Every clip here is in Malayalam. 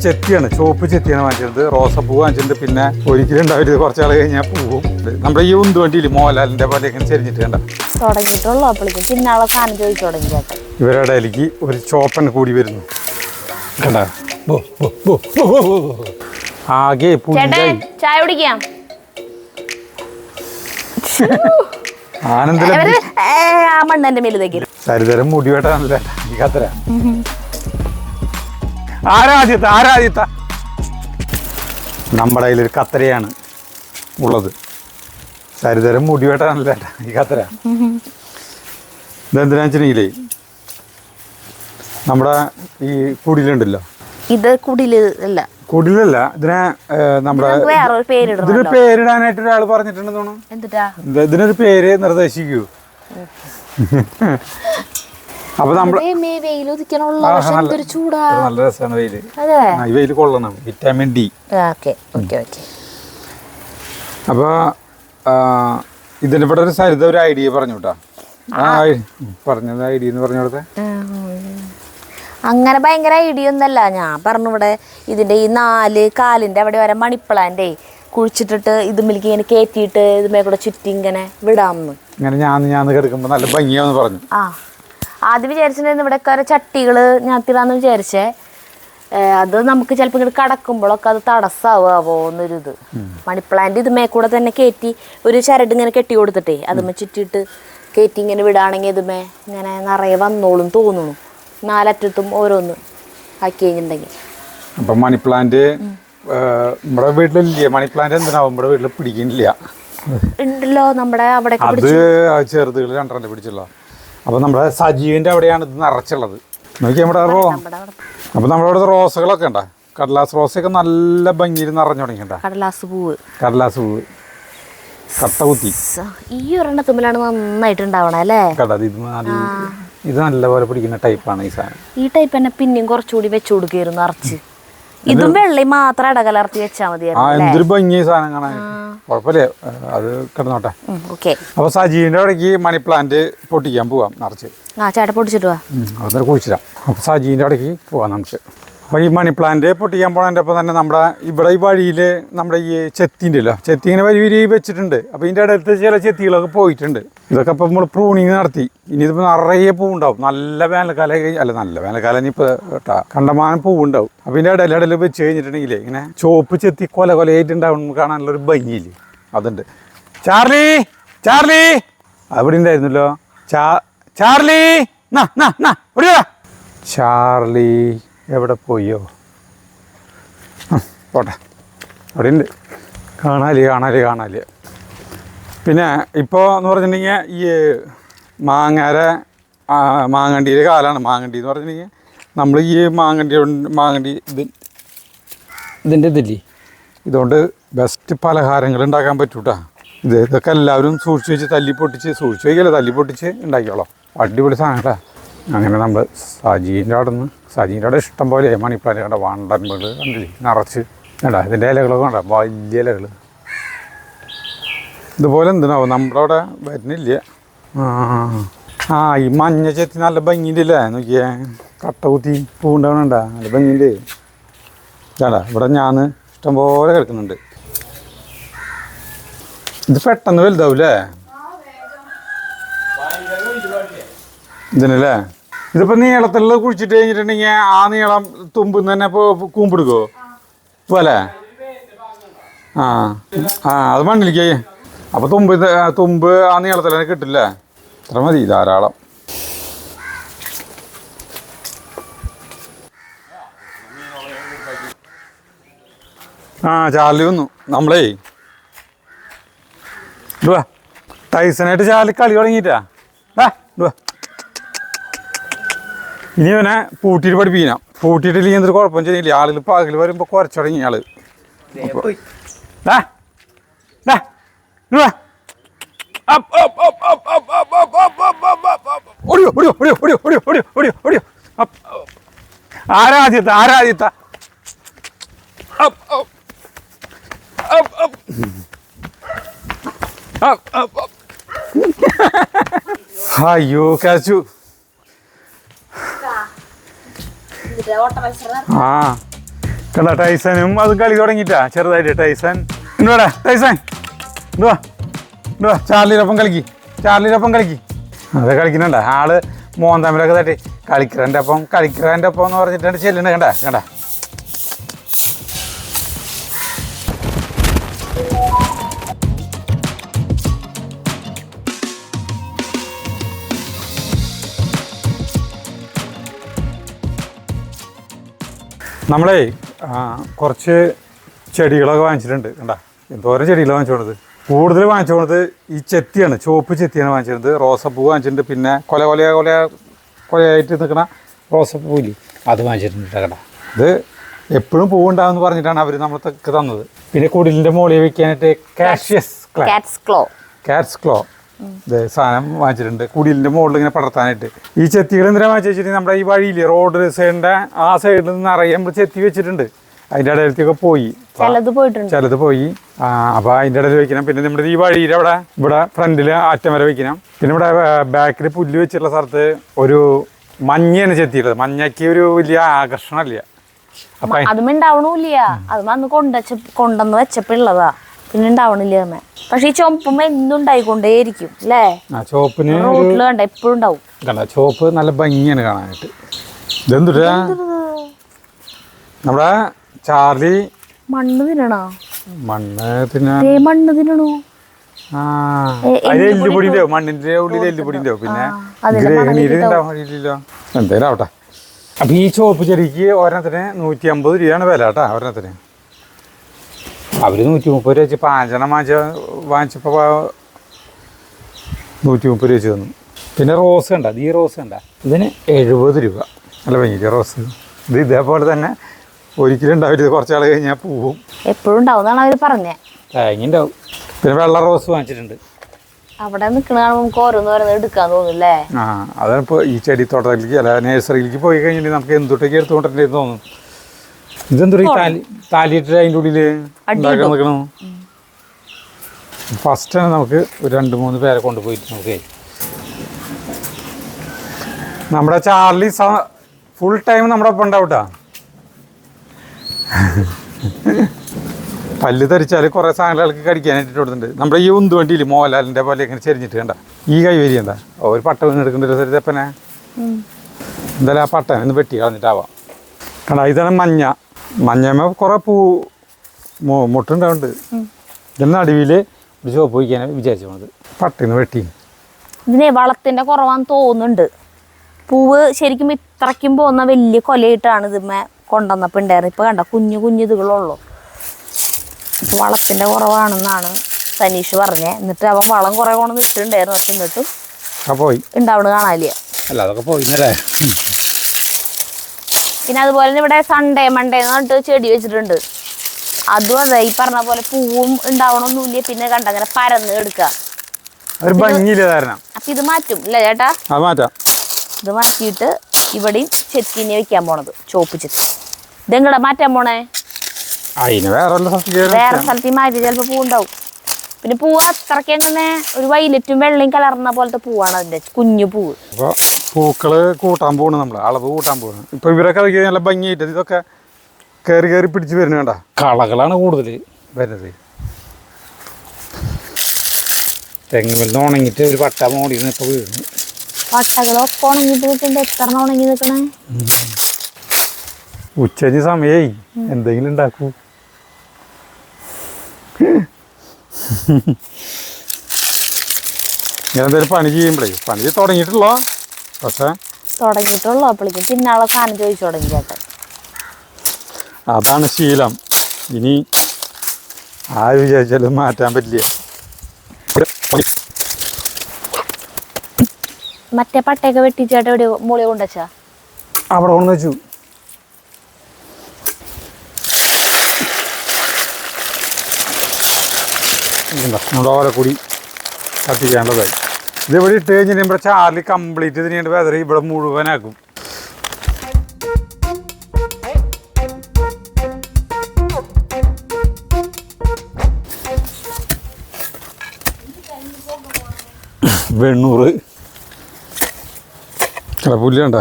ചെത്തിയാണ്, ചുവപ്പ് ചെത്തിയാണ് വാങ്ങിച്ചത്. റോസപ്പൂ വാങ്ങിച്ചിട്ടുണ്ട്. പിന്നെ ഒരിക്കലും ഉണ്ടാവരുത്, കുറച്ചാൾ കഴിഞ്ഞാൽ പൂവും. നമ്മുടെ ഈ ഉന്തുവണ്ടിയിൽ മോഹൻലാലിന്റെ പോലെയൊക്കെ ചെരിഞ്ഞിട്ട് കണ്ട തുടങ്ങിയിട്ടുള്ളൂ. അപ്പോഴേക്കും പിന്നെ ആളെ സാധനം ചോദിച്ചു തുടങ്ങി. ഇവരുടെ ഇടയിലേക്ക് ഒരു ചോപ്പൻ കൂടി വരുന്നു കണ്ട. ആകെ ചായ കുടിക്കാം. മണ്ണെന്റെ മേലേക്ക് സരിതരം മുടി വെട്ടാനല്ലേ ഈ കത്തര. ആരാധ്യത്ത നമ്മുടെ കയ്യിലൊരു കത്തരയാണ് ഉള്ളത്. സരിതരം മുടി വെട്ടാനല്ലേ ഈ കത്തര. ഇതെന്തിനാ വെച്ചിട്ടുണ്ടെങ്കിലേ നമ്മുടെ ഈ കുടിലുണ്ടല്ലോ, ഇത് കുടിലല്ല, കുടിലല്ല, ഇതിനെ നമ്മുടെ ഇതിന് പേരിടാനായിട്ട് ഒരാൾ പറഞ്ഞിട്ടുണ്ടെന്ന് തോന്നുന്നു. ഇതിനൊരു പേര് നിർദ്ദേശിക്കൂ. അപ്പൊ നമ്മള് നല്ല രസമാണ് വെയില്. ഈ വെയില് കൊള്ളണം, വിറ്റാമിൻ ഡി. അപ്പൊ ഇതിന് ഇവിടെ ഒരു സരിത ഒരു ഐഡിയ പറഞ്ഞു കേട്ടോ. പറഞ്ഞത് ഐഡിയ എന്ന് പറഞ്ഞു കൊടുത്തേ. അങ്ങനെ ഭയങ്കര ഐഡിയ ഒന്നല്ല ഞാൻ പറഞ്ഞു. ഇവിടെ ഇതിന്റെ ഈ 4 കാലിന്റെ അവിടെ വരെ മണിപ്ലാന്റേ കുഴിച്ചിട്ടിട്ട് ഇതുമ്മിലേക്ക് ഇങ്ങനെ കയറ്റിയിട്ട് ഇതുമേ കൂടെ ചുറ്റി ഇങ്ങനെ വിടാമെന്ന്. ഇങ്ങനെ ഞാൻ കിടക്കുമ്പോ നല്ല ഭംഗിയാന്ന് പറഞ്ഞു. ആദ്യം വിചാരിച്ചിട്ടുണ്ടായിരുന്നു ഇവിടെയൊക്കെ ഓരോ ചട്ടികള് ഞാത്തിടാന്ന് വിചാരിച്ചേ. അത് നമുക്ക് ചിലപ്പോൾ ഇങ്ങോട്ട് കടക്കുമ്പോഴൊക്കെ അത് തടസ്സാവോന്നൊരിത്. മണിപ്ലാന്റ് ഇതുമേ കൂടെ തന്നെ കയറ്റി ഒരു ചരട് ഇങ്ങനെ കെട്ടി കൊടുത്തിട്ടേ അതുമേ ചുറ്റിയിട്ട് കയറ്റി ഇങ്ങനെ വിടാണെങ്കിൽ ഇതുമേ ഇങ്ങനെ നിറയെ വന്നോളും തോന്നുന്നു. 4 അറ്റത്തും ഓരോന്ന് ആക്കി കഴിഞ്ഞിട്ടുണ്ടെങ്കിൽ. അപ്പൊ മണിപ്ലാന്റ് നമ്മുടെ വീട്ടിലില്ലേ? മണിപ്ലാന്റ് എന്തിനാവും നമ്മുടെ വീട്ടിൽ പിടിക്കുന്നില്ല. ഉണ്ടല്ലോ നമ്മുടെ അവിടെ. അത് ചെറുതുകൾ 2 പിടിച്ചുള്ള. അപ്പൊ നമ്മുടെ സജീവിന്റെ അവിടെയാണ് ഇത് നിറച്ചുള്ളത്. നോക്കി നമ്മുടെ അപ്പൊ നമ്മുടെ അവിടെ റോസുകളൊക്കെ ഉണ്ടാ, കടലാസ് റോസൊക്കെ നല്ല ഭംഗിയിൽ നിറഞ്ഞു തുടങ്ങിണ്ട. കടലാസ് പൂവ് കട്ട കുത്തി ഈ ഒരെണ്ണത്തുമ്പിലാണ് നന്നായിട്ട് ഉണ്ടാവണേ അല്ലേ? ഇത് നല്ലപോലെ പിടിക്കുന്ന ടൈപ്പാണ് ഈ സാധനം. ഈ ടൈപ്പ് തന്നെ പിന്നെയും കുറച്ചുകൂടി വെച്ചു കൊടുക്കായിരുന്നു നിറച്ച്. ഇതും വെള്ളി മാത്രം ഇടകലർത്തി വെച്ചാൽ മതി. എന്തൊരു ഭംഗി സാധനം കാണാൻ. കുഴപ്പമില്ലേ, അത് കിടന്നോട്ടെ. അപ്പൊ സജീവിന്റെ അവിടേക്ക് മണി പ്ലാന്റ് പൊട്ടിക്കാൻ പോവാം നിറച്ച്. ചേട്ടൻ പൊട്ടിച്ചിട്ട് പോവാ, അതൊരു കുഴിച്ചിടാം. അപ്പൊ സജീവിന്റെ അവിടേക്ക് പോവാം നമുക്ക്. അപ്പോൾ ഈ മണി പ്ലാന്റ് പൊട്ടിക്കാൻ പോണതിൻ്റെ ഒപ്പം തന്നെ നമ്മുടെ ഇവിടെ ഈ വഴിയിൽ നമ്മുടെ ഈ ചെത്തിൻ്റെ ഇല്ല, ചെത്തി ഇങ്ങനെ വരി വെച്ചിട്ടുണ്ട്. അപ്പോൾ ഇതിൻ്റെ അടുത്ത് ചില ചെത്തികളൊക്കെ പോയിട്ടുണ്ട്. ഇതൊക്കെ അപ്പോൾ നമ്മൾ പ്രൂണിങ് നടത്തി. ഇനി ഇതിപ്പോൾ നിറയെ പൂവുണ്ടാവും. നല്ല വേനൽക്കാലം അല്ല, നല്ല വേനൽക്കാലം ഇനിയിപ്പോൾ കേട്ടാ കണ്ടമാനം പൂവുണ്ടാവും. അപ്പോൾ ഇതിൻ്റെ ഇടയിൽ വെച്ച് കഴിഞ്ഞിട്ടുണ്ടെങ്കിൽ ഇങ്ങനെ ചോപ്പ് ചെത്തി കൊലയായിട്ടുണ്ടാവും കാണാനുള്ളൊരു ഭംഗിയില്ലേ, അതുണ്ട്. ചാർലി അവിടെ ഉണ്ടായിരുന്നല്ലോ. ചാർലി ചാർലി എവിടെ പോയോ? പോട്ടെ, അവിടെ ഉണ്ട്. കാണാല്. പിന്നെ ഇപ്പോൾ എന്ന് പറഞ്ഞിട്ടുണ്ടെങ്കിൽ ഈ മാങ്ങണ്ടിയുടെ കാലമാണ്. മാങ്ങണ്ടി എന്ന് പറഞ്ഞിട്ടുണ്ടെങ്കിൽ നമ്മൾ ഈ മാങ്ങണ്ടി ഇതിൻ്റെ ഇതില്ലേ, ഇതുകൊണ്ട് ബെസ്റ്റ് പലഹാരങ്ങൾ ഉണ്ടാക്കാൻ പറ്റൂട്ടാ. ഇതൊക്കെ എല്ലാവരും സൂക്ഷിച്ച് വെച്ച് തല്ലി പൊട്ടിച്ച് ഉണ്ടാക്കിയോളാം. അടിപൊളി സാധനങ്ങളാ. അങ്ങനെ നമ്മൾ സജീൻ്റെ അവിടെ ഇഷ്ടം പോലെ മണി പ്ലാന്റ് കണ്ട വണ്ടൻപേട് കണ്ടില്ലേ നിറച്ച് കണ്ട. ഇതിൻ്റെ ഇലകളൊക്കെ കണ്ട വലിയ ഇലകൾ. ഇതുപോലെ എന്തിനാവും നമ്മുടെ അവിടെ വരുന്നില്ല. ഈ മഞ്ഞ ചെത്തി നല്ല ഭംഗിൻ്റെ ഇല്ലേ, നോക്കിയേ കട്ട കുത്തി പൂണ്ടാവണണ്ട, നല്ല ഭംഗിൻ്റെ. ചേട്ടാ ഇവിടെ ഞാൻ ഇഷ്ടംപോലെ കിടക്കുന്നുണ്ട്. ഇത് പെട്ടെന്ന് വലുതാവൂലേ ഇതിനല്ലേ? ഇതിപ്പോൾ നീളത്തിലുള്ള കുഴിച്ചിട്ട് കഴിഞ്ഞിട്ടുണ്ടെങ്കിൽ ആ നീളം തുമ്പിന്ന് തന്നെ ഇപ്പോൾ കൂമ്പെടുക്കുമോ പോലെ? അത് മണ്ണിലേക്ക്. അപ്പോൾ തുമ്പ് ആ നീളത്തിൽ തന്നെ കിട്ടില്ലേ? അത്ര മതി, ധാരാളം. ചാർലി വന്നു. നമ്മളേ ടൈസനായിട്ട് ചാർലി കളി തുടങ്ങിയിട്ടാ. ഇനി ഇവനെ പൂട്ടിയിട്ട് പഠിപ്പിക്കണം. പൂട്ടിയിട്ടില്ലെങ്കിൽ എന്തൊരു കുഴപ്പം ചെയ്യില്ല. ആളുകൾ പകൽ വരുമ്പോൾ കുറച്ച് തുടങ്ങി ആള്. ആരാധ്യത്ത അയ്യോ കാച്ചു. കണ്ട ടൈസനും അത് കളി തുടങ്ങിയിട്ടാ ചെറുതായിട്ട് ടൈസൺ എന്തുവാടാ ടൈസൺ എന്തുവാ ചാർലിയിലൊപ്പം കളിക്ക് അതെ കളിക്കുന്നുണ്ട ആള് മോന്തമ്മിലൊക്കെ തട്ടി കളിக்கிறതിൻ്റെ ഒപ്പം എന്ന് പറഞ്ഞിട്ടാണ് ചെല്ലുന്നത് കണ്ട നമ്മളേ കുറച്ച് ചെടികളൊക്കെ വാങ്ങിച്ചിട്ടുണ്ട് കണ്ട എന്തോരം ചെടികളാണ് വാങ്ങിച്ചോണത് കൂടുതൽ വാങ്ങിച്ചോണത് ഈ ചെത്തിയാണ് ചുവപ്പ് ചെത്തിയാണ് വാങ്ങിച്ചിരുന്നത് റോസപ്പൂ വാങ്ങിച്ചിട്ടുണ്ട് പിന്നെ കൊലയായിട്ട് നിൽക്കണ റോസപ്പൂലി അത് വാങ്ങിച്ചിട്ടുണ്ട് കണ്ട ഇത് എപ്പോഴും പൂവുണ്ടാകുമെന്ന് പറഞ്ഞിട്ടാണ് അവർ നമ്മൾക്ക് തന്നത് പിന്നെ കുടിലിൻ്റെ മുകളിൽ വെക്കാനായിട്ട് കാറ്റ്സ് ക്ലോ ഇത് സാധനം വാങ്ങിച്ചിട്ടുണ്ട് കുടിലിൻ്റെ മുകളിൽ ഇങ്ങനെ പടർത്താനായിട്ട് ഈ ചെത്തികൾ എന്തിനാ വാങ്ങിച്ചു വെച്ചിട്ടുണ്ടെങ്കിൽ നമ്മുടെ ഈ വഴിയിൽ റോഡ് സൈഡിൻ്റെ ആ സൈഡിൽ നിന്ന് നിറയെ നമ്മൾ ചെത്തി വെച്ചിട്ടുണ്ട് അതിൻ്റെ ഇടയിലത്തേക്ക് പോയി ചിലത് പോയി അപ്പോൾ അതിൻ്റെ ഇടയിൽ വെക്കണം പിന്നെ നമ്മുടെ ഈ വഴിയിൽ ഇവിടെ ഫ്രണ്ടിൽ അറ്റം വരെ വെക്കണം പിന്നെ ഇവിടെ ബാക്കിൽ പുല്ല് വെച്ചിട്ടുള്ള സ്ഥലത്ത് ഒരു മഞ്ഞയാണ് ചെത്തിയിട്ടുള്ളത് മഞ്ഞയ്ക്ക് ഒരു വലിയ ആകർഷണമില്ല അതും ഉണ്ടാവണില്ല അത് വന്ന് കൊണ്ടുവന്ന് വെച്ചപ്പോഴുള്ളതാ പിന്നെ ഉണ്ടാവണില്ല അമ്മ പക്ഷെ ഈ ചുവപ്പും എന്നും ഉണ്ടായിക്കൊണ്ടേയിരിക്കും അല്ലേ ചോപ്പിന് റോട്ടില് കണ്ട എപ്പോഴും ഉണ്ടാവും ചോപ്പ് നല്ല ഭംഗിയാണ് കാണാനായിട്ട് ഇതെന്തുട്ടാ നമ്മുടെ ചാർലി മണ്ണ് തിന്നണോ മണ്ണ് തിന്നണോ എല്ലുപൊടിന്റെ മണ്ണിന്റെ ഉള്ളിൽ എല്ലുപൊടിന്റെ പിന്നെ ഗ്രഹണീരുണ്ടാവില്ലല്ലോ എന്തായാലും ആവട്ടെ അപ്പൊ ഈ ചോപ്പ് ചെടിക്ക് ഒരെണ്ണത്തിന് 150 രൂപയാണ് വില കേട്ടാ ഒരെണ്ണത്തിന് അവര് 130 രൂപ വെച്ച് 5 എണ്ണം വാങ്ങിച്ചപ്പോ 130 രൂപ വെച്ച് തന്നു പിന്നെ റോസ് കണ്ട ഈ റോസ് കണ്ട ഇതിന് 70 രൂപ നല്ല ഭംഗിയില്ല റോസ് ഇത് ഇതേപോലെ തന്നെ ഒരിക്കലും ഉണ്ടാവില്ല കുറച്ച് ആൾ കഴിഞ്ഞാൽ പോവും എപ്പോഴും ഉണ്ടാവും അവർ പറഞ്ഞേ തേങ്ങ പിന്നെ വെള്ള റോസ് വാങ്ങിച്ചിട്ടുണ്ട് അവിടെ നിൽക്കണ നമുക്ക് ഓരോന്ന് എടുക്കാൻ തോന്നുന്നല്ലേ അതാണിപ്പോൾ ഈ ചെടി തോട്ടത്തിലേക്ക് അല്ല നഴ്സറിയിലേക്ക് പോയി കഴിഞ്ഞിട്ട് നമുക്ക് എന്തൊട്ടേക്ക് എടുത്തുകൊണ്ടിരുന്നേന്ന് തോന്നും ഇതെന്തൊരു താലിയിട്ട് അതിൻ്റെ ഉള്ളിൽ ഉണ്ടാക്കാൻ നിൽക്കണം ഫസ്റ്റാണ് നമുക്ക് ഒരു 2-3 പേരെ കൊണ്ടുപോയിട്ട് നമുക്ക് നമ്മുടെ ചാർലി ഫുൾ ടൈം നമ്മുടെ ഒപ്പം ഉണ്ടാവട്ടാ പല്ല് ധരിച്ചാൽ കുറേ സാധനങ്ങൾക്ക് കടിക്കാനായിട്ട് കൊടുത്തിട്ടുണ്ട് നമ്മുടെ ഈ ഉന്തുവണ്ടിയിൽ മോഹൻലാലിൻ്റെ പോലെ ഇങ്ങനെ ചെരിഞ്ഞിട്ട് കണ്ട ഈ കൈവരി എന്താ ഒരു പട്ട വീണ് എടുക്കേണ്ട ഒരു തെപ്പനെ എന്തായാലും ആ പട്ടൻ ഒന്ന് വെട്ടി കളഞ്ഞിട്ടാവാം കണ്ട ഇതാണ് മഞ്ഞമ്മ കുറേ മുട്ടുണ്ടാവുന്നുണ്ട് ഇതിൻ്റെ നടുവിൽ ഒരു ചുവപ്പ് വയ്ക്കാനാണ് വിചാരിച്ചു പോണത് പട്ടന്ന് വെട്ടി ഇതിനെ വളത്തിൻ്റെ കുറവാന്ന് തോന്നുന്നുണ്ട് പൂവ് ശരിക്കും ഇത്രയ്ക്കും പോകുന്ന വലിയ കൊലയിട്ടാണ് ഇതിന്മേ കൊണ്ടുവന്നപ്പോൾ ഉണ്ടായിരുന്നു ഇപ്പോൾ കണ്ട കുഞ്ഞു ഇതുകളുള്ളൂ ഇപ്പോൾ വളത്തിൻ്റെ കുറവാണെന്നാണ് സനീഷ് പറഞ്ഞത് എന്നിട്ട് അവൻ വളം കുറേ കൊണ്ടു ഇട്ടുണ്ടായിരുന്നു പക്ഷെ എന്നിട്ടും പോയി ഉണ്ടാവണ കാണാനില്ല അല്ല അതൊക്കെ പോയില്ലേ പിന്നെ അതുപോലെ തന്നെ ഇവിടെ സൺഡേ മൺഡേ എന്ന് പറഞ്ഞിട്ട് ചെടി വെച്ചിട്ടുണ്ട് അതും അതെ ഈ പറഞ്ഞ പോലെ പൂവും ഉണ്ടാവണമൊന്നുമില്ല പിന്നെ കണ്ട അങ്ങനെ പരന്ന് എടുക്കുക അപ്പൊ ഇത് മാറ്റും അല്ലേ ചേട്ടാ ഇത് മാറ്റിയിട്ട് ഇവിടെയും ചെത്തിനെ വെക്കാൻ പോണത് ചോപ്പ് ചെത്തി ഇതെങ്ങടെ മാറ്റാൻ പോണേ വേറെ സ്ഥലത്ത് മാറ്റി ചിലപ്പോ പൂവുണ്ടാവും പിന്നെ പൂവ് അത്രയ്ക്ക് അങ്ങനെ ഒരു വൈലറ്റും വെള്ളയും കലർന്ന പോലത്തെ പൂവാണ് അതിന്റെ കുഞ്ഞു പൂവ് പൂക്കള് കൂട്ടാൻ പോണ് നമ്മള് അളവ് കൂട്ടാൻ പോണ് ഇപ്പൊ ഇവരൊക്കെ നല്ല ഭംഗിയായിട്ട് ഇതൊക്കെ കയറി പിടിച്ച് വരുന്ന വേണ്ട കളകളാണ് കൂടുതൽ വരുന്നത് തെങ്ങുമരുന്ന് ഉണങ്ങിട്ട് ഒരു പട്ട മോടി ഇപ്പൊ വീഴുന്നു പട്ടകളൊക്കെ ഉണങ്ങിട്ട് നിൽക്കണ്ട എത്ര ഉണങ്ങി നിൽക്കണേ ഉച്ചഞ്ഞ സമയായി എന്തെങ്കിലും ഉണ്ടാക്കൂ ഞാൻ എന്തായാലും പണി ചെയ്യുമ്പോഴേ പണി തുടങ്ങിയിട്ടുള്ളോ പക്ഷെ തുടങ്ങിയിട്ടുള്ളൂ അപ്പോഴേക്കും പിന്നാളെ സാധനം ചോദിച്ചു തുടങ്ങി ചേട്ടൻ അതാണ് ശീലം ഇനി ആര് വിചാരിച്ചാലും മാറ്റാൻ പറ്റില്ല മറ്റേ പട്ടയൊക്കെ വെട്ടിച്ചേട്ട എവിടെ മുളി കൊണ്ടുവച്ചാ അവിടെ കൊണ്ട് വെച്ചു നമ്മുടെ ഓലക്കൂടി കത്തിക്കാനുള്ളതായി ഇതിവിടെ ഇട്ട് കഴിഞ്ഞിട്ട് ഇവിടെ ചാർലി കംപ്ലീറ്റ് ഇതിന് വെതറി ഇവിടെ മുഴുവനാക്കും വെണ്ണൂറ് പുല്ല് കണ്ട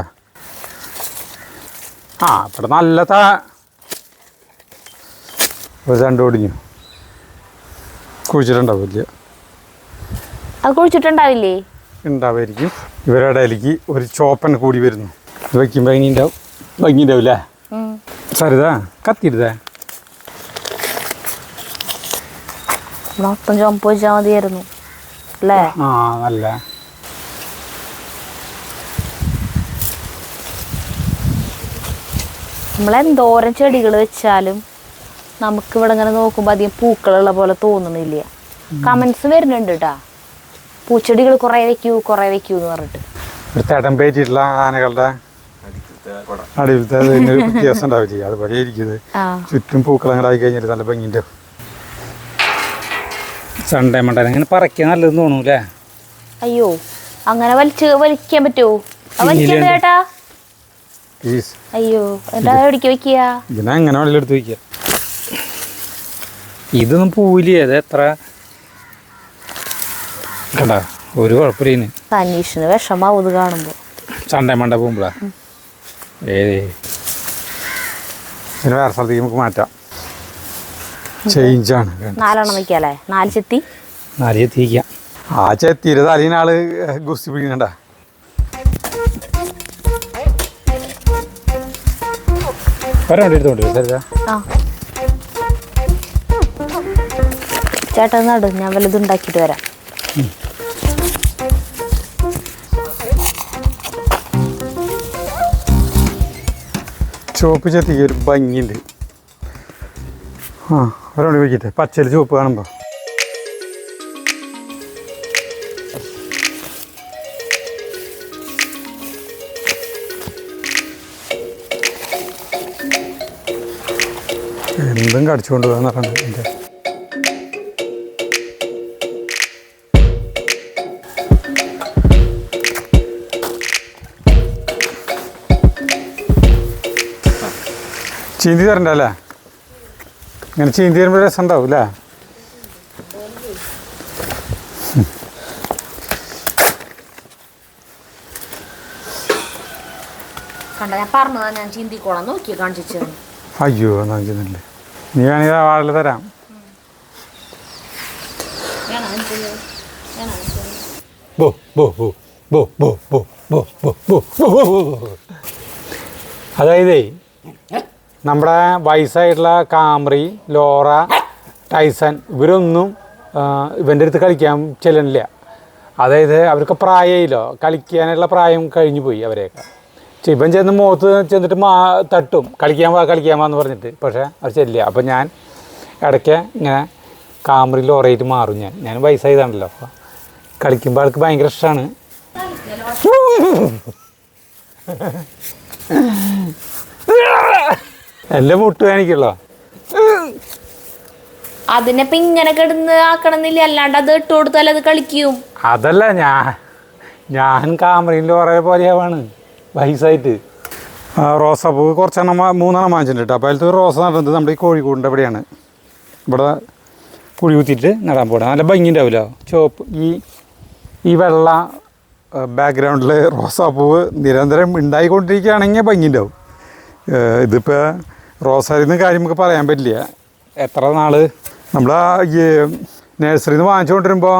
ഇവിടെ നല്ല ഒരു രണ്ട് ഒടിഞ്ഞു കുഴിച്ചിട്ടുണ്ടാവില്ല. അത് കുഴിച്ചിട്ടുണ്ടാവില്ലേ? ഉണ്ടാവായിരിക്കും. ഇവരുടെ ഇടയിലേക്ക് ഒരു ചോപ്പൻ കൂടി വരുന്നു. ഇത് വയ്ക്കുമ്പോൾ ഭംഗി ഉണ്ടാവില്ലേ? സരിതാ കത്തിരുതേ മൊത്തം ചുമപ്പ് വെച്ചാൽ മതിയായിരുന്നു അല്ലേ? ആ നല്ല നമ്മളെന്തോരം ചെടികൾ വെച്ചാലും നമുക്ക് ഇവിടെ ഇങ്ങനെ നോക്കുമ്പോൾ അധികം പൂക്കളുള്ള പോലെ തോന്നുന്നില്ല. കമന്റ്സ് വരുന്നുണ്ട് കേട്ടാ, പൂച്ചെടികൾ കുറേ വെക്കൂ എന്ന് പറഞ്ഞിട്ട്. ഒരു തടം പേറ്റിട്ടുള്ള ആനകളുടെ അടിയിലത്തെ വ്യത്യാസം ഉണ്ടാവില്ല, അതുപോലെ ഇരിക്കുന്നത്. ചുറ്റും പൂക്കളങ്ങളായി കഴിഞ്ഞിട്ട് നല്ല ഭംഗിൻ്റെ സൺഡേ മണ്ടേ ഇങ്ങനെ പറയ്ക്കാൻ നല്ലതെന്ന് തോന്നൂല്ലേ? അയ്യോ, അങ്ങനെ വലിക്കാൻ പറ്റുമോ? വലിക്കണ്ട ചേട്ടാ. അയ്യോ, എന്താ എവിടേക്ക് വെക്കുക? ഇതിനെ എങ്ങനെ വെള്ളം എടുത്ത് വയ്ക്കുക. ഇതൊന്നും പൂവില്ലേ, അത് എത്ര കണ്ട ഒരു കുഴപ്പമില്ല. സനീഷിന് വിഷമാവും ഇത് കാണുമ്പോ. സൺഡേ മണ്ട പോകുമ്പോഴാ ഇതിന് വേറെ സ്ഥലത്തേക്ക് നമുക്ക് മാറ്റാം. ചേഞ്ചാണ്. 4 വെക്കാല്ലേ? 4 ചെത്തി 4 ചെത്തിക്കാം. ആ ചെത്തിയുടെ തലീനാള് ഗുസ്തി പിടിക്കണ്ട. വരാണ്ടി എടുത്തോണ്ട് സരിതാ. ചേട്ടാ നട്, ഞാൻ വല്ലതും ഉണ്ടാക്കിയിട്ട് വരാം. ചുവപ്പ് ചെത്തിക്ക് ഒരു ഭംഗിയുണ്ട്. ആ ഒരാണ്ട് വയ്ക്കട്ടെ, പച്ചയിൽ ചുവപ്പ് കാണുമ്പോൾ. എന്തും കടിച്ചുകൊണ്ട് പോകാന്ന് പറഞ്ഞത് എൻ്റെ ചീന്തി തരണ്ടല്ലേ? ഇങ്ങനെ ചീന്തി തരുമ്പോൾ രസം ഉണ്ടാവും അല്ലേ? ഞാൻ പറഞ്ഞതാ, ഞാൻ ചീന്തിക്കോളാം. നോക്കിയാ കാണിച്ചു. അയ്യോ നോക്കുന്നില്ലേ? നീ വേണമെങ്കിൽ വാഴ തരാം. അതായത് നമ്മുടെ വയസ്സായിട്ടുള്ള കാമറി, ലോറ, ടൈസൺ ഇവരൊന്നും ഇവൻ്റെ അടുത്ത് കളിക്കാൻ ചെല്ലണില്ല. അതായത് അവർക്ക് പ്രായമില്ലോ, കളിക്കാനുള്ള പ്രായം കഴിഞ്ഞു പോയി അവരെയൊക്കെ. ഇവൻ ചെന്ന് മുഖത്ത് ചെന്നിട്ട് തട്ടും, കളിക്കാൻ വാ എന്ന് പറഞ്ഞിട്ട്. പക്ഷേ അവർ ചെല്ലില്ല. അപ്പം ഞാൻ ഇടയ്ക്ക് ഇങ്ങനെ കാമറി, ലോറയായിട്ട് മാറും. ഞാൻ വയസ്സായതാണല്ലോ, അപ്പോൾ കളിക്കുമ്പോൾ ആൾക്ക് ഭയങ്കര ഇഷ്ടമാണ്. എല്ലാം മുട്ട് വേനിക്കുള്ളോ. അതിനിപ്പോ ഇങ്ങനെ കിടന്ന് ആക്കണമെന്നില്ല, അല്ലാണ്ട് അത് ഇട്ട് കൊടുത്താൽ അത് കളിക്കും. അതല്ല, ഞാൻ കാമറയിൽ ലോറയെ പോലെയാവാണ് വയസ്സായിട്ട്. റോസാപ്പൂ കുറച്ചെണ്ണം 3 വാങ്ങിച്ചിട്ടുണ്ട് കേട്ടോ. അപ്പോൾ അതിലത്തെ റോസ നടുന്നത് നമ്മുടെ ഈ കോഴിക്കോടിൻ്റെ എവിടെയാണ്. ഇവിടെ കുഴി കുത്തിയിട്ട് നടാൻ പോകണം. നല്ല ഭംഗി ഉണ്ടാവില്ല. ചുവപ്പ് ഈ വെള്ള ബാക്ക്ഗ്രൗണ്ടിൽ റോസാപ്പൂവ് നിരന്തരം ഉണ്ടായിക്കൊണ്ടിരിക്കുകയാണെങ്കിൽ ഭംഗി ഉണ്ടാവും. ഇതിപ്പോൾ റോസാരിൽ നിന്ന് കാര്യം നമുക്ക് പറയാൻ പറ്റില്ല. എത്ര നാൾ നമ്മൾ ഈ നഴ്സറിയിൽ നിന്ന് വാങ്ങിച്ചുകൊണ്ടിരുമ്പോൾ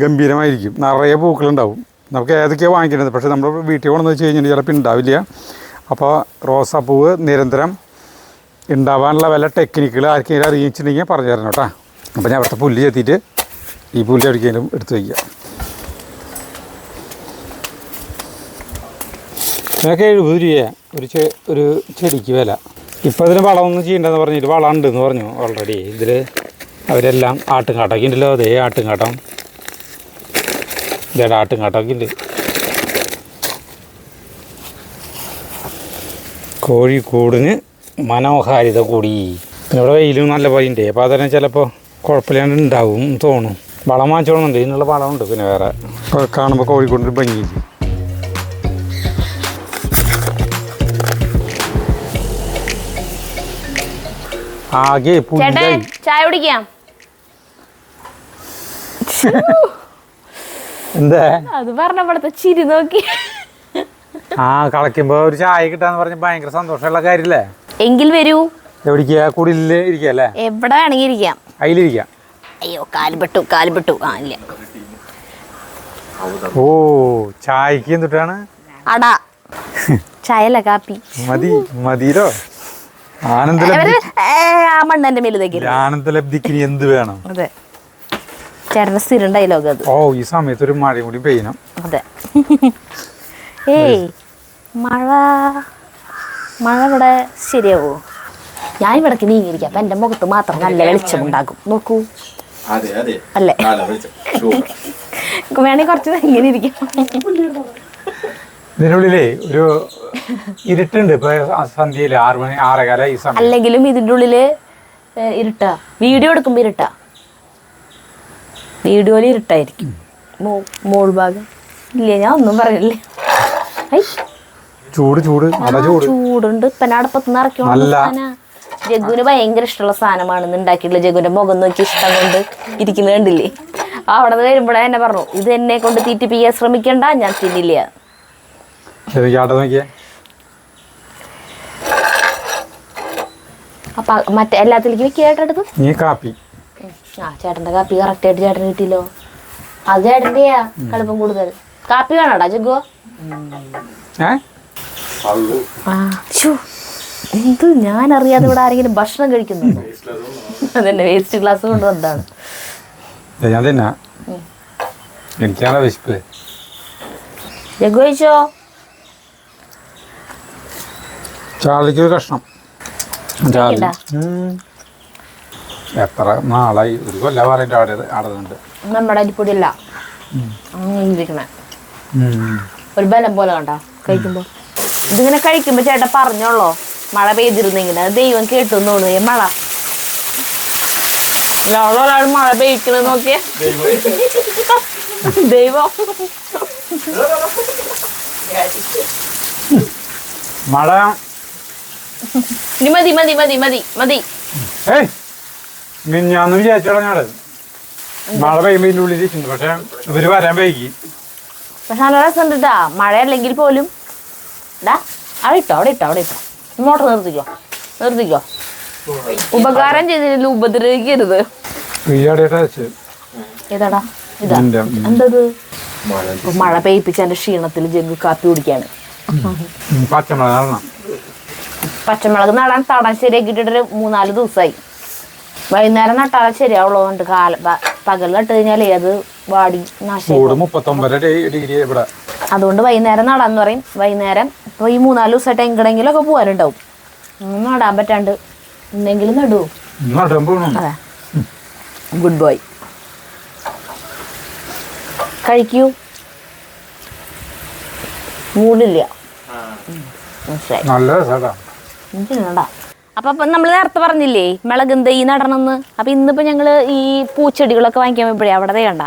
ഗംഭീരമായിരിക്കും, നിറയെ പൂക്കളുണ്ടാവും. നമുക്ക് ഏതൊക്കെയാണ് വാങ്ങിക്കേണ്ടത്, പക്ഷേ നമ്മൾ വീട്ടിൽ കൊണ്ടെന്ന് വെച്ച് കഴിഞ്ഞാൽ ചിലപ്പോൾ ഉണ്ടാവില്ല. അപ്പോൾ റോസാപ്പൂവ് നിരന്തരം ഉണ്ടാവാനുള്ള വല്ല ടെക്നിക്കുകൾ ആർക്കെങ്കിലും അറിയിച്ചിട്ടുണ്ടെങ്കിൽ പറഞ്ഞു തരണം കേട്ടോ. അപ്പോൾ ഞാൻ അവിടുത്തെ പുല്ല് ചെത്തിയിട്ട് ഈ പുല്ല് എവിടേക്കെങ്കിലും എടുത്ത് വയ്ക്കുക. ഇതിനൊക്കെ 70 രൂപ ഒരു ചെടിക്ക് വില. ഇപ്പോൾ ഇതിന് വളമൊന്നും ചെയ്യേണ്ടതെന്ന് പറഞ്ഞിട്ട് വളം ഉണ്ടെന്ന് പറഞ്ഞു ഓൾറെഡി. ഇതിൽ അവരെല്ലാം ആട്ടുംകാട്ടൊക്കെ ഉണ്ടല്ലോ. അതേ ആട്ടുംകാട്ടം, ഇതേടെ ആട്ടുംകാട്ടൊക്കെ ഉണ്ട്. കോഴിക്കോടിന് മനോഹാരിത കൂടി. പിന്നെ ഇവിടെ വെയിലും നല്ല പോലെ ഉണ്ട്. അപ്പോൾ അതന്നെ ചിലപ്പോൾ കുഴപ്പമില്ലാണ്ട് ഉണ്ടാവും തോന്നും. വളം വാങ്ങിച്ചോളുന്നുണ്ട്, ഇതിനുള്ള വളമുണ്ട്. പിന്നെ വേറെ കാണുമ്പോൾ കോഴിക്കോടിന് ഭംഗിയില്ല. ആകെ ചായ കുടിക്കാം. എന്താ അത് പറഞ്ഞപ്പോഴത്തെ ചിരി നോക്കി. കളയ്ക്കുമ്പോ ഒരു ചായ കിട്ടാന്ന് പറഞ്ഞ ഭയങ്കര സന്തോഷമുള്ള കാര്യല്ലേ? എങ്കിൽ വരൂ, എവിടേക്കാ കുടില് ഇരിക്കുക അല്ലേ? എവിടെ വേണമെങ്കിൽ ഇരിക്കാം. അതിലിരിക്കാം. അയ്യോ കാലുപെട്ടു. ആ ഇല്ല. ഓ ചായക്ക് എന്തിട്ടാണ്? അടാ ചായല്ല കാപ്പി മതിരോ ആനന്ദലബ്ധി. ആ മണ്ണന്റെ മേലേക്ക് ആനന്ദലബ്ധിക്ക് ഇനി എന്ത് വേണം? അതെ ചേട്ടന്റെ സ്ഥിരം ഡയലോഗ് അത്. ഓ ഈ സമയത്ത് ഒരു മഴ കൂടി പെയ്യണം. അതെ. ഏയ് മഴ ഇവിടെ ശരിയാവോ? ഞാൻ ഇവിടേക്ക് നീങ്ങിയിരിക്കാം. അപ്പൊ എന്റെ മുഖത്ത് മാത്രം നല്ല വെളിച്ചമുണ്ടാകും. നോക്കൂ അല്ലേ? വേണമെങ്കിൽ കുറച്ച് ഇങ്ങനെ ഇരിക്കാം. ഇതിനുള്ളിലേ ഒരു ഇരുട്ടുണ്ട്. ഇപ്പൊ സന്ധ്യയില് 6 മണി 6:15 ഈ സമയം. അല്ലെങ്കിലും ഇതിൻ്റെ ഉള്ളില് ഇരുട്ടാ. വീഡിയോ എടുക്കുമ്പോ ഇരുട്ടാ. വീഡിയോയിൽ ഇരുട്ടായിരിക്കും. മോൾ ഭാഗം ഇല്ല. ഞാൻ ഒന്നും പറയില്ലേ. ചൂടുണ്ട്. ഇപ്പൊ അടുപ്പത്തുനിന്ന് ഇറക്കിയോണ്ട് ജഗ്ഗുവിന് ഭയങ്കര ഇഷ്ടമുള്ള സാധനമാണെന്ന് ഉണ്ടാക്കിയിട്ടുള്ള. ജഗ്ഗുവിന്റെ മുഖം നോക്കി ഇഷ്ടം കൊണ്ട് ഇരിക്കുന്നത് കണ്ടില്ലേ? അവിടെ നിന്ന് വരുമ്പോഴേ എന്നെ പറഞ്ഞു, ഇത് എന്നെ കൊണ്ട് തീറ്റിപ്പിക്കാൻ ശ്രമിക്കണ്ട, ഞാൻ തിന്നില്ല. അപ്പൊ മറ്റേ എല്ലാത്തിലേക്ക് വെക്കേട്ടത് കാപ്പി. ആ ചേട്ടന്റെ കാപ്പി കറക്റ്റ് ആയിട്ട് ചേട്ടന് കിട്ടിയല്ലോ. അത് ചേട്ടന്റെയാ എളുപ്പം കൂടുതൽ. കാപ്പി വേണോടാ ജഗ്ഗോ? എന്ത് ഞാൻ അറിയാതെ ഇവിടെ ആരെങ്കിലും ഭക്ഷണം കഴിക്കുന്നുണ്ടോ? അതന്നെ വേസ്റ്റ് ഗ്ലാസ് കൊണ്ടുവന്നതാണ്. എനിക്കാണ് വിശപ്പ്. ജഗ്ഗു കഴിച്ചോ? ചാളിക്ക് കഷ്ണം. എത്ര നാളായി, ഒരു കൊല്ല പറഞ്ഞിട്ട് അടന്നുണ്ട്. നമ്മുടെ അരിപ്പൊടിയല്ല ഇരിക്കണേ. ഒരു ബലം പോലെ കണ്ട കഴിക്കുമ്പോ. ഇതിങ്ങനെ കഴിക്കുമ്പോ ചേട്ടാ പറഞ്ഞോളോ മഴ പെയ്തിരുന്നെങ്കിൽ. അത് ദൈവം കേട്ടു തോന്നുന്നു. മഴ ഒരാൾ മഴ പെയ്ക്കണെന്ന് നോക്കിയേ. ദൈവം മഴ മതി. ഞാന്ന് വിചാരിച്ചോളാം മഴ പെയ്യുമ്പോ ഇതിൻ്റെ ഉള്ളിൽ ഇരിക്കുന്നു. പക്ഷെ ഇവര് വരാൻ വൈകി. പക്ഷെ നല്ല രസമുണ്ട് കേട്ടാ. മഴ അല്ലെങ്കിൽ പോലും. അവിടെ ഇട്ടോ മോട്ടർ നിർത്തിക്കോ. ഉപകാരം ചെയ്തില്ല, ഉപദ്രവിക്കരുത്. ഏതാടാ ഇതാ എന്തത്? മഴ പെയ്പ്പിച്ച എന്റെ ക്ഷീണത്തിൽ ജഗ്ഗു കാപ്പി കുടിക്കാണ്. പച്ചമുളക് നടാൻ തടം ശരിയാക്കിയിട്ടൊരു 3-4 ദിവസമായി. വൈകുന്നേരം നട്ടാൽ ശരിയാവുള്ളതുകൊണ്ട് പകൽ നട്ട് കഴിഞ്ഞാലേ അത് വാടി നാശം. അതുകൊണ്ട് വൈകുന്നേരം നടാന്ന് പറയും. വൈകുന്നേരം ഇപ്പൊ ഈ 3-4 ദിവസമായിട്ട് എങ്ങടെങ്കിലും ഒക്കെ പോകാനുണ്ടാവും. നടാൻ പറ്റാണ്ട് എന്തെങ്കിലും നടുവോ? അതെ ഗുഡ് ബോയ്. കഴിക്കൂ. മൂടില്ല. അപ്പൊ നമ്മൾ നേരത്തെ പറഞ്ഞില്ലേ മിളകും തൈ നടണമെന്ന്. അപ്പൊ ഇന്നിപ്പോ ഞങ്ങള് ഈ പൂച്ചെടികളൊക്കെ വാങ്ങിക്കാൻ പോയപ്പോഴേ അവിടെ കണ്ട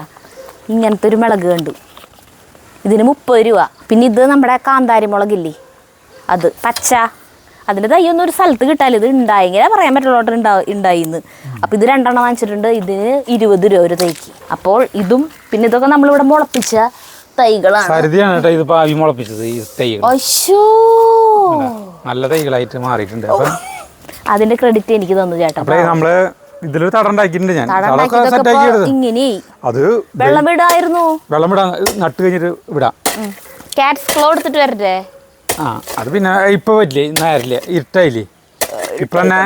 ഇങ്ങനത്തെ ഒരു മിളക് കണ്ടു. ഇതിന് 30 രൂപ. പിന്നെ ഇത് നമ്മുടെ കാന്താരി മുളകില്ലേ അത് പച്ച. അതിൻ്റെ തൈ ഒന്നും ഒരു സ്ഥലത്ത് കിട്ടാല്ല. ഇത് ഉണ്ടായെങ്കിലേ പറയാൻ പറ്റുള്ളൂ ഉണ്ടായിന്ന്. അപ്പൊ ഇത് 2 എണ്ണം വാങ്ങിച്ചിട്ടുണ്ട്. ഇതിന് 20 രൂപ ഒരു തൈക്ക്. അപ്പോൾ ഇതും പിന്നെ ഇതൊക്കെ നമ്മളിവിടെ മുളപ്പിച്ച തൈകളാണ്. നല്ല തൈകളായിട്ട് മാറിയിട്ടുണ്ട്. അതിന്റെ ക്രെഡിറ്റ് എനിക്ക് തന്നു ചേട്ടാ. നമ്മള് ഇതിലൊരു തടണ്ടാക്കിയിട്ടുണ്ട്. ഞാൻ ഇങ്ങനെ അത് വെള്ളം വിടായിരുന്നു. വെള്ളം വിടാൻ നട്ട് കഴിഞ്ഞിട്ട് വിടാം. കാറ്റ്സ് ക്ലോ എടുത്തിട്ട് വരട്ടെ. അത് പിന്നെ ഇപ്പൊ പറ്റില്ലേ, നേരില്ലേ, ഇരുട്ടായില്ലേ. ഇപ്പൊ തന്നെ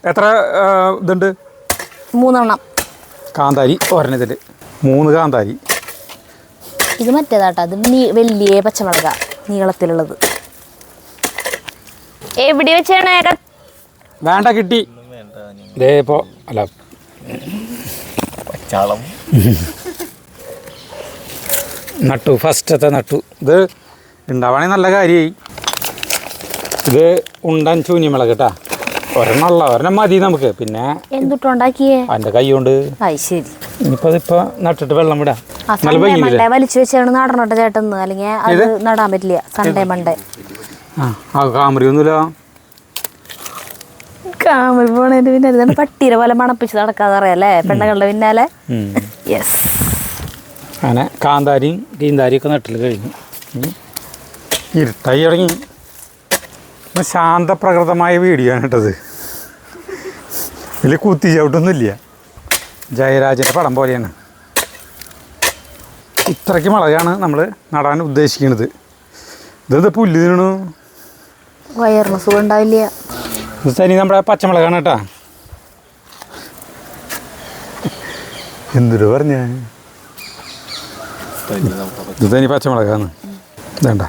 എത്ര ഇതുണ്ട്? 3 എണ്ണം കാന്താരി. ഒരെണ്ണത്തില് 3 കാന്താരി. ഇത് മറ്റേതാട്ടാ. അത് വലിയ പച്ചമുളക നീളത്തിലുള്ളത്. എവിടെ വെച്ചാണ്? വേണ്ട കിട്ടി. ഇതേപ്പോ അല്ല നട്ടു. ഫസ്റ്റത്തെ നട്ടു. ഇത് ഉണ്ടാവാണെങ്കിൽ നല്ല കാര്യമായി. ഇത് ഉണ്ടൻ ചൂഞ്ഞിമുളക് കേട്ടാ. ഒരെണ്ണം മതി നമുക്ക്. പിന്നെ എന്തുണ്ടാക്കിയേ? അതിന്റെ കൈ കൊണ്ട്. ശരി. ഇനിയിപ്പോ നട്ടിട്ട് വെള്ളം വിടാം. വലിച്ചു വെച്ചാണ് നടണോട്ടെ ചേട്ടന്ന്. അല്ലെങ്കിൽ അത് നടാൻ പറ്റില്ല. Sunday Monday. കാമറി ഒന്നുമില്ല. കാമറി പോണതിന്റെ പിന്നെ പട്ടീരെ പോലെ മണപ്പിച്ച് നടക്കാതെ അറിയാല്ലേ പെണ്ണുങ്ങളുടെ പിന്നാലെ. യെസ്. അങ്ങനെ കാന്താരിയും കീന്താരിയും ഒക്കെ നട്ടിൽ കഴിഞ്ഞു. ഇരുട്ടായി തുടങ്ങി. ശാന്തപ്രകൃതമായ വീഡിയോ ആണ് കേട്ടത്. ഇതിൽ കുത്തി ചവിട്ടൊന്നുമില്ല, ജയരാജൻ്റെ പടം പോലെയാണ്. ഇത്രയ്ക്ക് മുളകാണ് നമ്മൾ നടാൻ ഉദ്ദേശിക്കുന്നത്. ഇതെന്താ പുല്ല് തിന്നണു? വയറിന് സുഖം ഉണ്ടാവില്ല. ഇത് തനി നമ്മുടെ പച്ചമുളകാണ് കേട്ടാ. എന്തൊരു പറഞ്ഞ ഇത് തനി പച്ചമുളകാണ്. ഇതേണ്ട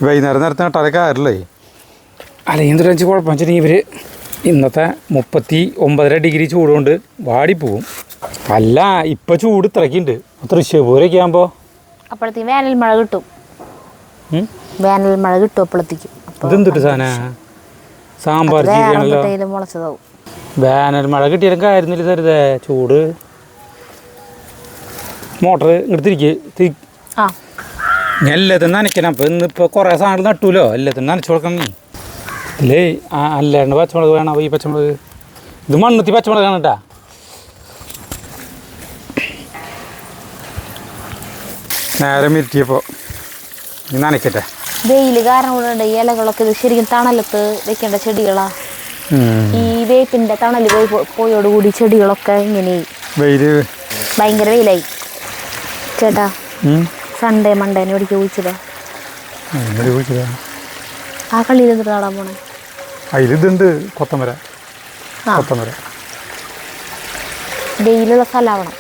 വൈകുന്നേരം നേരത്തെ നട്ടാലൊക്കെ ആരല്ലേ. അല്ലെങ്കിൽ എന്തൊരു വെച്ച് കുഴപ്പം വെച്ചിട്ടുണ്ടെങ്കിൽ ഇവർ ഇന്നത്തെ 39 ഡിഗ്രി ചൂടുകൊണ്ട് വാടിപ്പോവും. അല്ല ഇപ്പം ചൂട് ഇത്രയ്ക്കുണ്ട്. തൃശ്ശൂർ പൂരൊക്കെ ആകുമ്പോൾ അപ്പോഴത്തേക്കും വേനൽ മഴ കിട്ടും. വേനൽ മഴ കിട്ടും അപ്പോഴത്തേക്കും. ഇതെന്തിട്ട് സാധനം സാമ്പാർ ചെയ്യാണല്ലോ. മുളച്ചതാവും. വേനൽ മഴ കിട്ടിയാലും ആയിരുന്നില്ല തരുതേ ചൂട്. മോട്ടർ ഇങ്ങോട്ട് തിരിക്ക്. ആ ഞാൻ എല്ലാത്തിനും നനയ്ക്കണം. അപ്പോൾ ഇന്നിപ്പോൾ കുറേ സാധനങ്ങൾ നട്ടൂലോ, എല്ലാത്തിനും നനച്ചു കൊടുക്കണം നീ. അല്ലേ അല്ലാണ്ട് പച്ചമുളക് വേണം. ഈ പച്ചമുളക് ഇത് മണ്ണുത്തി പച്ചമുളകാണ് കേട്ടാ. നേരെ മിരിറ്റിയപ്പോൾ നീ നനയ്ക്കട്ടെ. വെയിൽ കാരണം കൊണ്ട് ഈ ഇലകളൊക്കെ ഇത് ശരിക്കും തണലത്ത് വെക്കേണ്ട ചെടികളാ. ഈ വേപ്പിന്റെ തണൽ പോയോടുകൂടി ചെടികളൊക്കെ ഇങ്ങനെ വെയിൽ ഭയങ്കര വെയിലായി. ചേട്ടാ സൺഡേ മണ്ടേനെ ഒടിക്കുക ചോദിച്ചതാ. ആ കളിയിൽ എന്തിട്ട് നടാൻ പോണേ? അതിലിതുണ്ട് കൊത്തമര. വെയിലുള്ള സ്ഥലമാവണം.